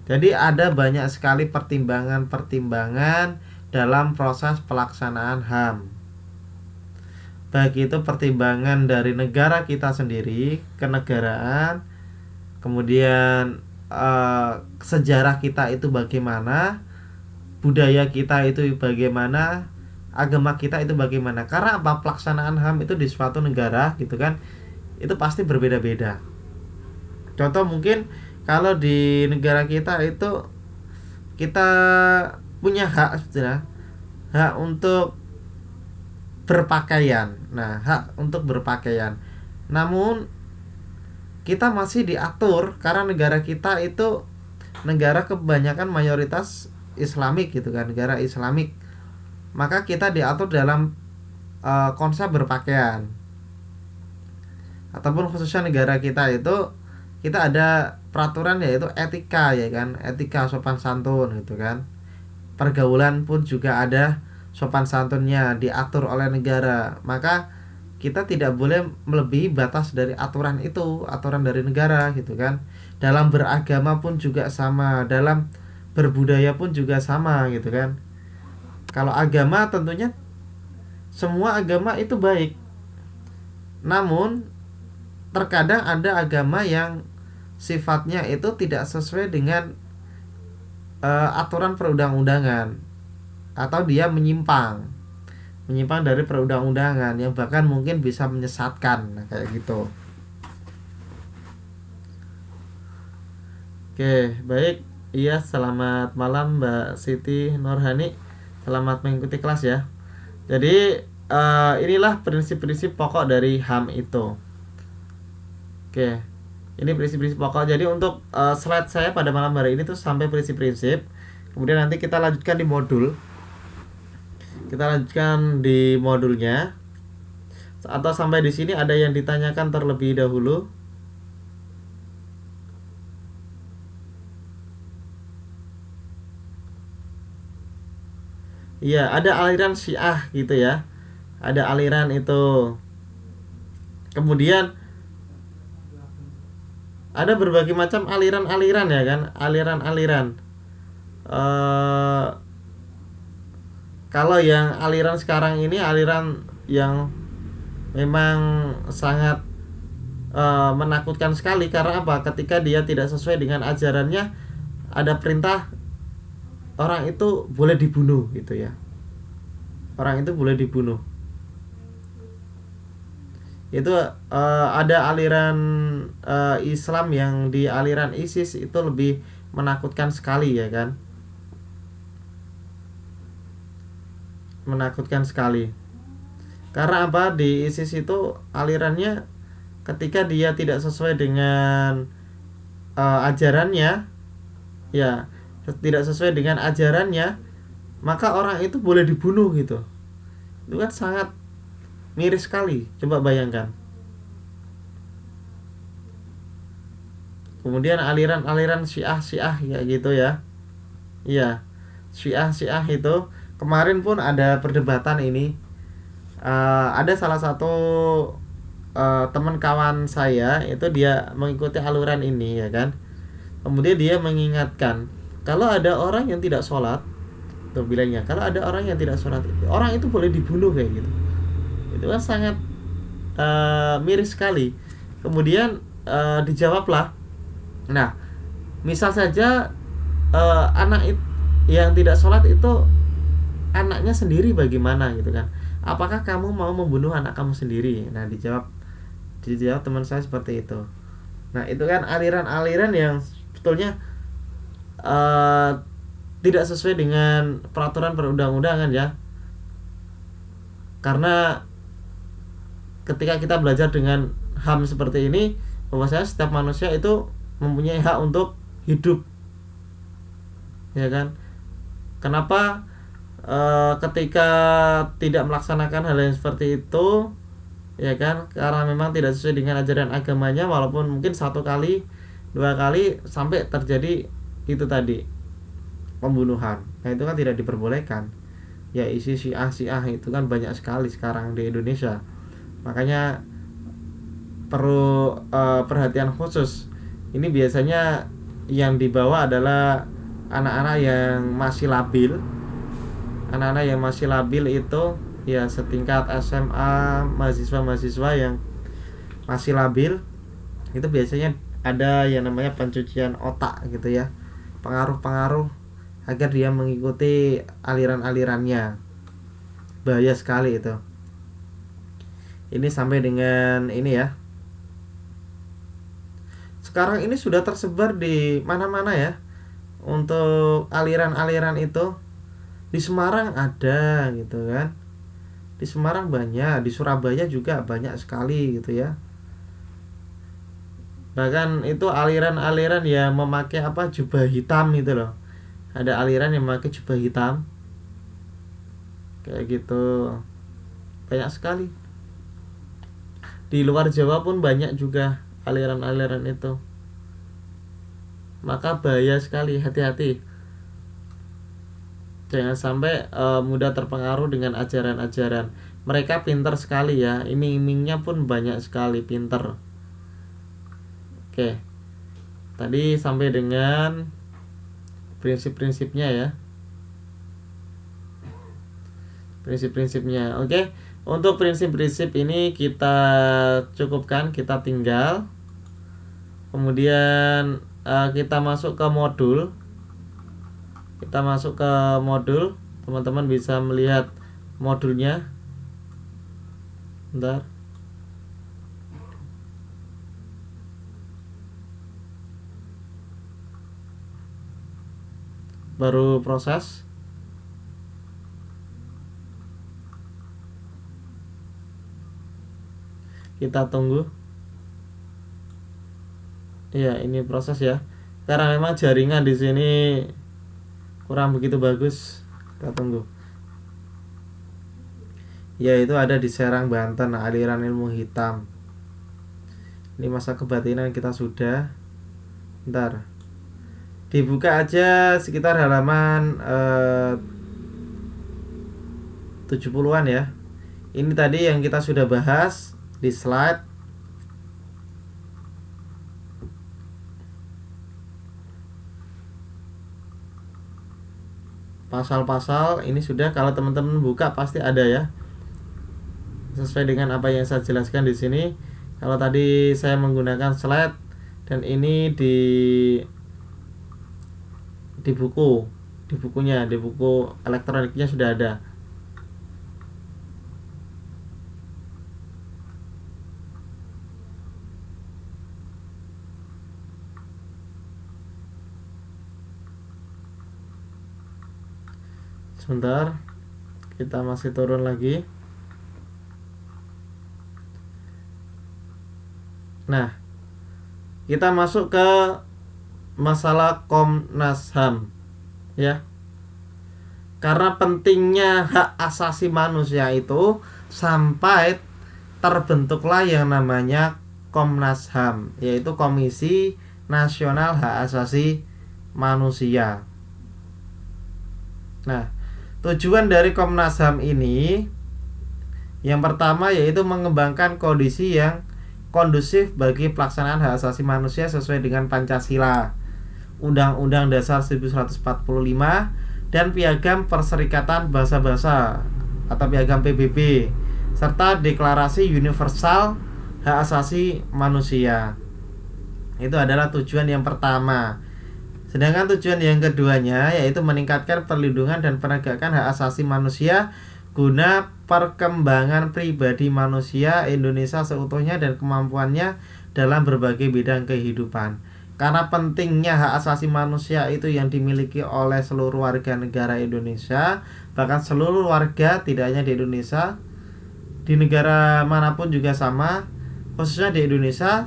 Jadi ada banyak sekali pertimbangan-pertimbangan dalam proses pelaksanaan HAM. Baik itu pertimbangan dari negara kita sendiri, kenegaraan, kemudian sejarah kita itu bagaimana, budaya kita itu bagaimana, agama kita itu bagaimana. Karena apa? Pelaksanaan HAM itu di suatu negara gitu kan, itu pasti berbeda-beda. Contoh mungkin kalau di negara kita itu kita punya hak sebetulnya, hak untuk berpakaian. Nah, hak untuk berpakaian. Namun kita masih diatur karena negara kita itu negara kebanyakan mayoritas Islamik gitu kan, negara Islamik. Maka kita diatur dalam konsep berpakaian. Ataupun khususnya negara kita itu kita ada peraturan yaitu etika ya kan, etika sopan santun gitu kan. Pergaulan pun juga ada sopan santunnya, diatur oleh negara. Maka kita tidak boleh melebihi batas dari aturan itu, aturan dari negara gitu kan. Dalam beragama pun juga sama, dalam berbudaya pun juga sama gitu kan. Kalau agama tentunya semua agama itu baik. Namun terkadang ada agama yang sifatnya itu tidak sesuai dengan aturan perundang-undangan, atau dia menyimpang dari perundang-undangan yang bahkan mungkin bisa menyesatkan. Nah, kayak gitu. Oke, baik. Iya, selamat malam Mbak Siti Nurhani. Selamat mengikuti kelas ya. Jadi inilah prinsip-prinsip pokok dari HAM itu. Oke. Ini prinsip-prinsip pokok. Jadi untuk slide saya pada malam hari ini tuh sampai prinsip-prinsip. Kemudian nanti kita lanjutkan di modul. Kita lanjutkan di modulnya. Atau sampai di sini ada yang ditanyakan terlebih dahulu? Iya, ada aliran Syiah gitu ya. Ada aliran itu. Kemudian ada berbagai macam aliran-aliran ya kan, aliran-aliran. eh Kalau yang aliran sekarang ini aliran yang memang sangat menakutkan sekali. Karena apa? Ketika dia tidak sesuai dengan ajarannya, ada perintah orang itu boleh dibunuh gitu ya. Orang itu boleh dibunuh. Itu ada aliran Islam yang di aliran ISIS itu lebih menakutkan sekali ya kan. Menakutkan sekali. Karena apa? Di ISIS itu alirannya ketika dia tidak sesuai dengan ajarannya, ya tidak sesuai dengan ajarannya, maka orang itu boleh dibunuh gitu. Itu kan sangat miris sekali. Coba bayangkan. Kemudian aliran-aliran Syiah ya gitu ya. Iya. Syiah itu kemarin pun ada perdebatan ini. Ada salah satu teman kawan saya itu dia mengikuti aluran ini ya kan. Kemudian dia mengingatkan kalau ada orang yang tidak sholat, tuh bilangnya kalau ada orang yang tidak sholat, orang itu boleh dibunuh kayak gitu. Itu kan sangat miris sekali. Kemudian dijawablah, nah misal saja anak yang tidak sholat itu anaknya sendiri bagaimana gitu kan, apakah kamu mau membunuh anak kamu sendiri? Nah dijawab teman saya seperti itu. Nah itu kan aliran-aliran yang sebetulnya uh, tidak sesuai dengan peraturan perundang-undangan ya. Karena ketika kita belajar dengan HAM seperti ini, bahwasanya setiap manusia itu mempunyai hak untuk hidup, ya kan? Kenapa ketika tidak melaksanakan hal yang seperti itu, ya kan? Karena memang tidak sesuai dengan ajaran agamanya, walaupun mungkin satu kali, dua kali sampai terjadi itu tadi pembunuhan. Nah itu kan tidak diperbolehkan. Ya isi Syiah itu kan banyak sekali sekarang di Indonesia. Makanya perlu perhatian khusus. Ini biasanya yang dibawa adalah anak-anak yang masih labil. Anak-anak yang masih labil itu ya setingkat SMA, mahasiswa-mahasiswa yang masih labil. Itu biasanya ada yang namanya pencucian otak gitu ya. Pengaruh-pengaruh agar dia mengikuti aliran-alirannya. Bahaya sekali itu. Ini sampai dengan ini ya. Sekarang ini sudah tersebar di mana-mana ya. Untuk aliran-aliran itu di Semarang ada gitu kan. Di Semarang banyak, di Surabaya juga banyak sekali gitu ya. Bahkan itu aliran-aliran yang memakai apa, jubah hitam gitu loh. Ada aliran yang memakai jubah hitam kayak gitu. Banyak sekali. Di luar Jawa pun banyak juga aliran-aliran itu. Maka bahaya sekali, hati-hati. Jangan sampai mudah terpengaruh dengan ajaran-ajaran. Mereka pintar sekali ya. Iming-imingnya pun banyak sekali, pintar. Oke. Tadi sampai dengan prinsip-prinsipnya ya. Prinsip-prinsipnya. Oke. Untuk prinsip-prinsip ini kita cukupkan, kita tinggal. Kemudian kita masuk ke modul. Teman-teman bisa melihat modulnya. Bentar. baru proses. Kita tunggu. Iya, ini proses ya. Karena memang jaringan di sini kurang begitu bagus. Kita tunggu. Ya, itu ada di Serang, Banten, aliran ilmu hitam. Ini masa kebatinan kita sudah. Bentar. Dibuka aja sekitar halaman 70-an ya. Ini tadi yang kita sudah bahas di slide. Pasal-pasal ini sudah, kalau teman-teman buka pasti ada ya. Sesuai dengan apa yang saya jelaskan di sini. Kalau tadi saya menggunakan slide dan ini di bukunya, di buku elektroniknya sudah ada. Sebentar, kita masih turun lagi. Nah, kita masuk ke masalah Komnas HAM ya. Karena pentingnya hak asasi manusia itu sampai terbentuklah yang namanya Komnas HAM, yaitu Komisi Nasional Hak Asasi Manusia. Nah, tujuan dari Komnas HAM ini yang pertama yaitu mengembangkan kondisi yang kondusif bagi pelaksanaan hak asasi manusia sesuai dengan Pancasila, Undang-Undang Dasar 1945 dan Piagam Perserikatan Bangsa-Bangsa atau Piagam PBB serta Deklarasi Universal Hak Asasi Manusia. Itu adalah tujuan yang pertama. Sedangkan tujuan yang keduanya yaitu meningkatkan perlindungan dan penegakan hak asasi manusia guna perkembangan pribadi manusia Indonesia seutuhnya dan kemampuannya dalam berbagai bidang kehidupan. Karena pentingnya hak asasi manusia itu yang dimiliki oleh seluruh warga negara Indonesia, bahkan seluruh warga tidak hanya di Indonesia, di negara manapun juga sama, khususnya di Indonesia,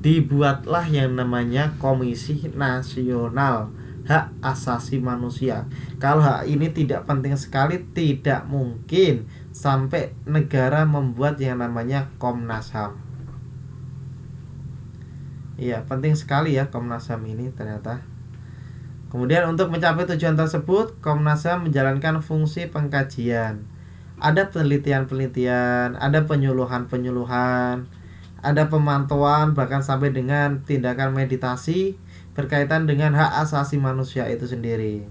dibuatlah yang namanya Komisi Nasional Hak Asasi Manusia. Kalau hak ini tidak penting sekali, tidak mungkin sampai negara membuat yang namanya Komnas HAM. Iya, penting sekali ya Komnas HAM ini ternyata. Kemudian untuk mencapai tujuan tersebut, Komnas HAM menjalankan fungsi pengkajian. Ada penelitian-penelitian, ada penyuluhan-penyuluhan, ada pemantauan, bahkan sampai dengan tindakan meditasi berkaitan dengan hak asasi manusia itu sendiri.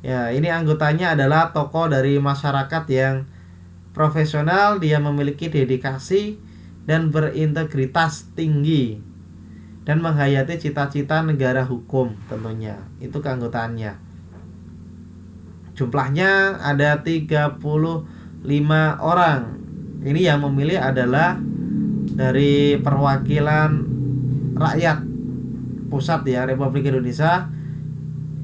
Ya, ini anggotanya adalah tokoh dari masyarakat yang profesional, dia memiliki dedikasi dan berintegritas tinggi dan menghayati cita-cita negara hukum tentunya. Itu keanggotaannya. Jumlahnya ada 35 orang. Ini yang memilih adalah dari perwakilan rakyat pusat ya, Republik Indonesia.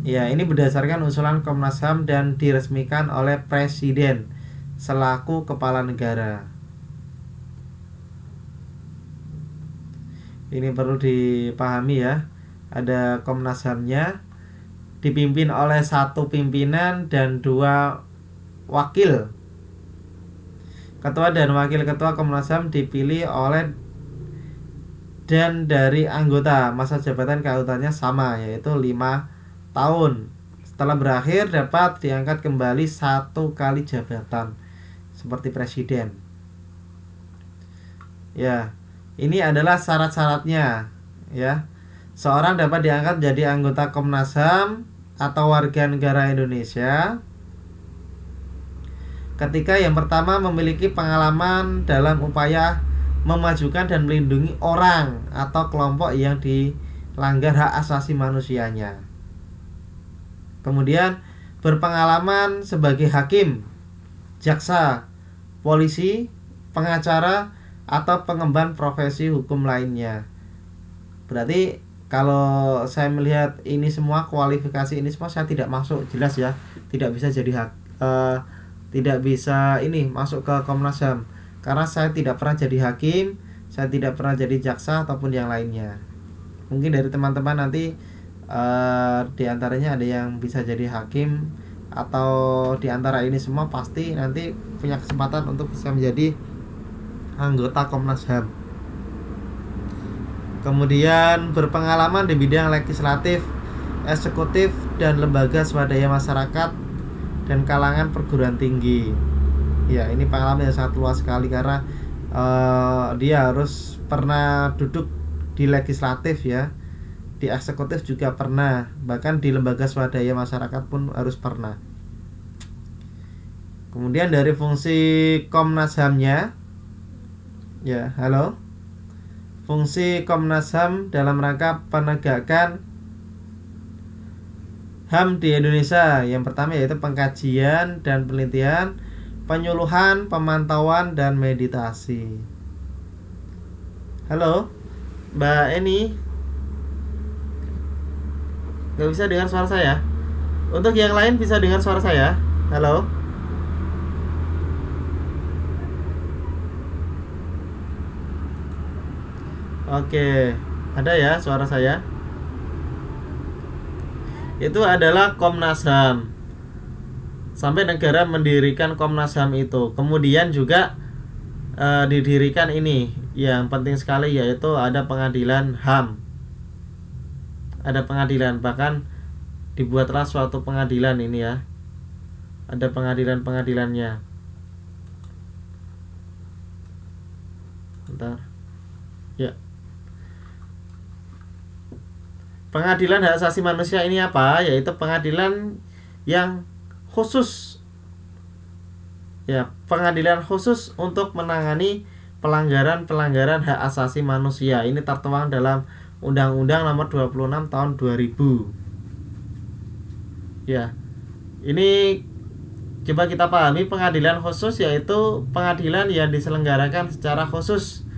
Ya, ini berdasarkan usulan Komnas HAM dan diresmikan oleh Presiden selaku kepala negara. Ini perlu dipahami ya. Ada Komnas HAM-nya dipimpin oleh 1 pimpinan dan 2 wakil. Ketua dan wakil ketua Komnas HAM dipilih oleh dan dari anggota, masa jabatan keanggotaannya sama yaitu 5 tahun. Setelah berakhir dapat diangkat kembali 1 kali jabatan seperti presiden. Ya, ini adalah syarat-syaratnya ya. Seorang dapat diangkat jadi anggota Komnas HAM atau warga negara Indonesia ketika yang pertama memiliki pengalaman dalam upaya memajukan dan melindungi orang atau kelompok yang dilanggar hak asasi manusianya. Kemudian berpengalaman sebagai hakim, jaksa, polisi, pengacara, atau pengemban profesi hukum lainnya. Berarti kalau saya melihat ini semua, kualifikasi ini semua saya tidak masuk, jelas ya, tidak bisa jadi tidak bisa ini masuk ke Komnas HAM karena saya tidak pernah jadi hakim, saya tidak pernah jadi jaksa ataupun yang lainnya. Mungkin dari teman-teman nanti di antaranya ada yang bisa jadi hakim, atau di antara ini semua pasti nanti punya kesempatan untuk bisa menjadi anggota Komnas HAM. Kemudian berpengalaman di bidang legislatif, eksekutif, dan lembaga swadaya masyarakat dan kalangan perguruan tinggi. Ya, ini pengalaman yang sangat luas sekali karena dia harus pernah duduk di legislatif ya, di eksekutif juga pernah, bahkan di lembaga swadaya masyarakat pun harus pernah. Kemudian dari fungsi Komnas HAM-nya, ya, halo. Fungsi Komnas HAM dalam rangka penegakan HAM di Indonesia. Yang pertama yaitu pengkajian dan penelitian, penyuluhan, pemantauan, dan meditasi. Halo, Mbak Eni, nggak bisa dengar suara saya? Untuk yang lain bisa dengar suara saya? Halo? Oke, ada ya suara saya? Itu adalah Komnas HAM. Sampai negara mendirikan Komnas HAM itu. Kemudian juga didirikan ini yang penting sekali, yaitu ada pengadilan HAM. Ada pengadilan, bahkan dibuatlah suatu pengadilan ini ya. Ada pengadilan-pengadilannya. Bentar. Ya. Pengadilan hak asasi manusia ini apa? Yaitu pengadilan yang khusus, ya, pengadilan khusus untuk menangani pelanggaran-pelanggaran hak asasi manusia. Ini tertuang dalam Undang-Undang Nomor 26 Tahun 2000. Ya, ini coba kita pahami pengadilan khusus, yaitu pengadilan yang diselenggarakan secara khusus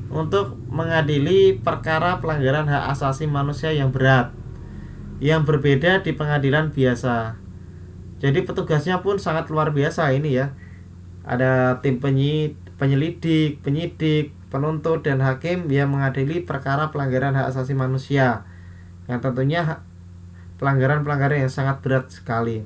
untuk mengadili perkara pelanggaran hak asasi manusia yang berat, yang berbeda di pengadilan biasa. Jadi petugasnya pun sangat luar biasa ini ya. Ada tim penyelidik, penyidik, penuntut, dan hakim yang mengadili perkara pelanggaran hak asasi manusia, yang tentunya pelanggaran-pelanggaran yang sangat berat sekali.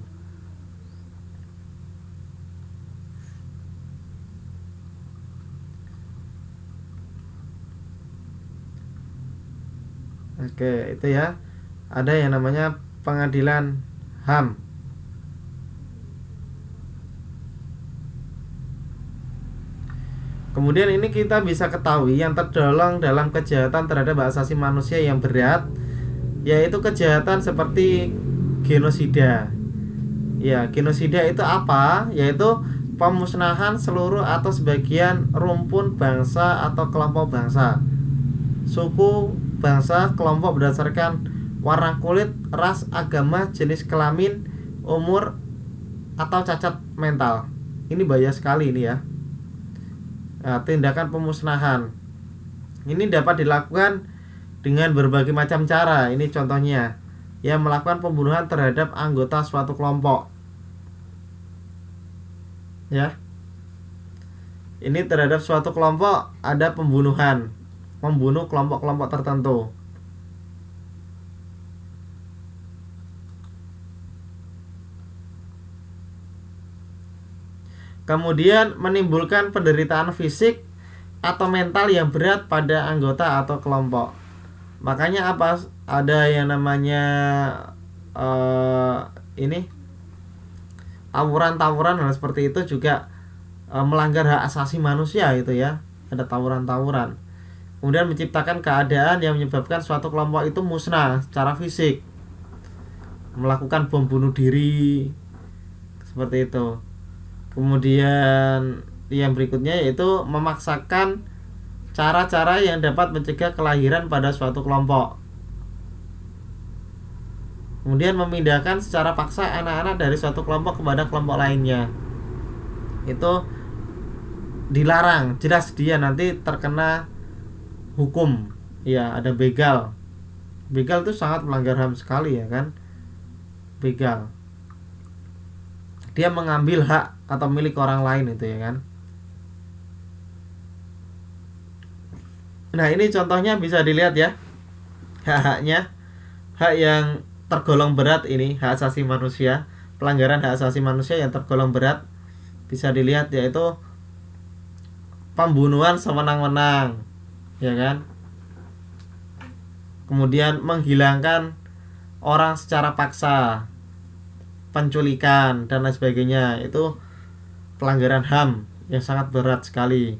Oke, itu ya. Ada yang namanya pengadilan HAM. Kemudian ini kita bisa ketahui yang tergolong dalam kejahatan terhadap hak asasi manusia yang berat, yaitu kejahatan seperti genosida. Ya, genosida itu apa? Yaitu pemusnahan seluruh atau sebagian rumpun bangsa atau kelompok bangsa, suku, bangsa, kelompok berdasarkan warna kulit, ras, agama, jenis kelamin, umur, atau cacat mental. Ini bahaya sekali ini ya. Nah, tindakan pemusnahan ini dapat dilakukan dengan berbagai macam cara. Ini contohnya, yang melakukan pembunuhan terhadap anggota suatu kelompok. Ya. Ini terhadap suatu kelompok ada pembunuhan, membunuh kelompok-kelompok tertentu. Kemudian menimbulkan penderitaan fisik atau mental yang berat pada anggota atau kelompok. Makanya apa? Ada yang namanya ini tawuran-tawuran hal seperti itu juga melanggar hak asasi manusia itu ya. Ada tawuran-tawuran. Kemudian menciptakan keadaan yang menyebabkan suatu kelompok itu musnah secara fisik, melakukan bom bunuh diri seperti itu. Kemudian yang berikutnya yaitu memaksakan cara-cara yang dapat mencegah kelahiran pada suatu kelompok. Kemudian memindahkan secara paksa anak-anak dari suatu kelompok kepada kelompok lainnya. Itu dilarang, jelas dia nanti terkena hukum. Ya, ada begal. Begal itu sangat melanggar HAM sekali ya kan. Begal, dia mengambil hak atau milik orang lain itu ya kan. Nah ini contohnya bisa dilihat ya, hak-haknya, hak yang tergolong berat ini, hak asasi manusia, pelanggaran hak asasi manusia yang tergolong berat bisa dilihat yaitu pembunuhan sewenang-wenang ya kan, kemudian menghilangkan orang secara paksa, penculikan dan lain sebagainya, itu pelanggaran HAM yang sangat berat sekali.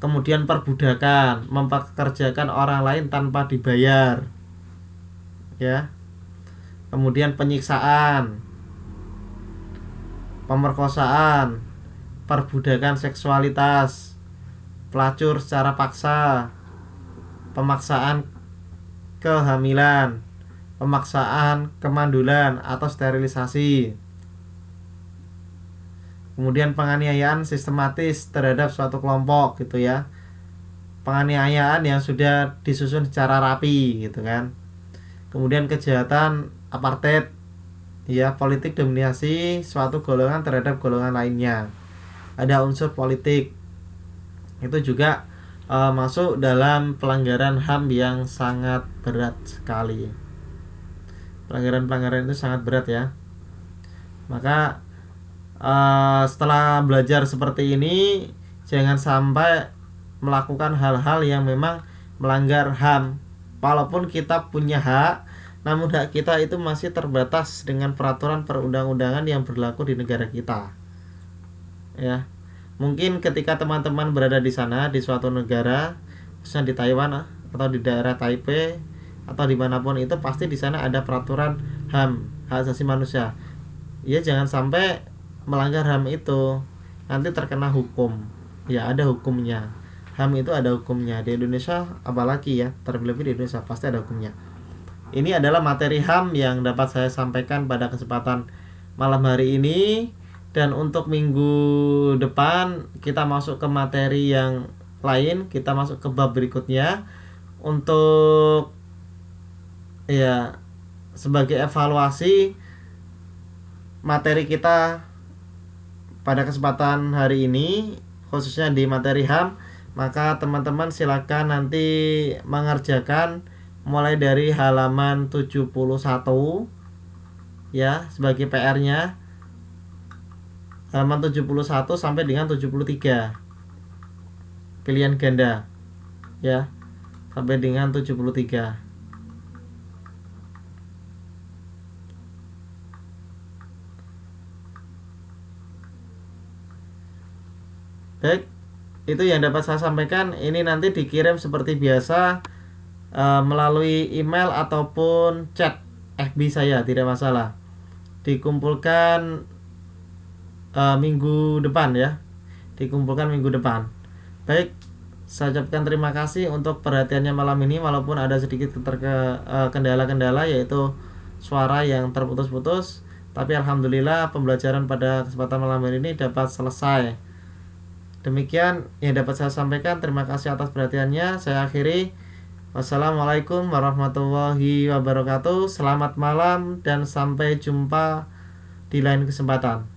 Kemudian perbudakan, mempekerjakan orang lain tanpa dibayar ya. Kemudian penyiksaan, pemerkosaan, perbudakan seksualitas, pelacur secara paksa, pemaksaan kehamilan, pemaksaan kemandulan atau sterilisasi. Kemudian penganiayaan sistematis terhadap suatu kelompok gitu ya. Penganiayaan yang sudah disusun secara rapi gitu kan. Kemudian kejahatan apartheid ya, politik dominasi suatu golongan terhadap golongan lainnya. Ada unsur politik. Itu juga masuk dalam pelanggaran HAM yang sangat berat sekali. Pelanggaran-pelanggaran itu sangat berat ya. Maka setelah belajar seperti ini, jangan sampai melakukan hal-hal yang memang melanggar HAM. Walaupun kita punya hak, namun hak kita itu masih terbatas dengan peraturan perundang-undangan yang berlaku di negara kita. Ya, mungkin ketika teman-teman berada di sana di suatu negara, misalnya di Taiwan atau di daerah Taipei atau dimanapun itu, pasti di sana ada peraturan HAM, hak asasi manusia. Ya jangan sampai melanggar HAM itu, nanti terkena hukum. Ya ada hukumnya. HAM itu ada hukumnya. Di Indonesia apalagi ya, terlebih di Indonesia pasti ada hukumnya. Ini adalah materi HAM yang dapat saya sampaikan pada kesempatan malam hari ini. Dan untuk minggu depan kita masuk ke materi yang lain, kita masuk ke bab berikutnya untuk ya sebagai evaluasi materi kita pada kesempatan hari ini, khususnya di materi HAM. Maka teman-teman silakan nanti mengerjakan mulai dari halaman 71 ya sebagai PR-nya, halaman 71 sampai dengan 73 pilihan ganda ya, sampai dengan 73. Baik, itu yang dapat saya sampaikan. Ini nanti dikirim seperti biasa melalui email ataupun chat FB saya, tidak masalah. Dikumpulkan minggu depan ya. Dikumpulkan minggu depan. Baik, saya ucapkan terima kasih untuk perhatiannya malam ini, walaupun ada sedikit kendala-kendala yaitu suara yang terputus-putus, tapi alhamdulillah pembelajaran pada kesempatan malam hari ini dapat selesai. Demikian yang dapat saya sampaikan. Terima kasih atas perhatiannya. Saya akhiri. Wassalamualaikum warahmatullahi wabarakatuh. Selamat malam dan sampai jumpa di lain kesempatan.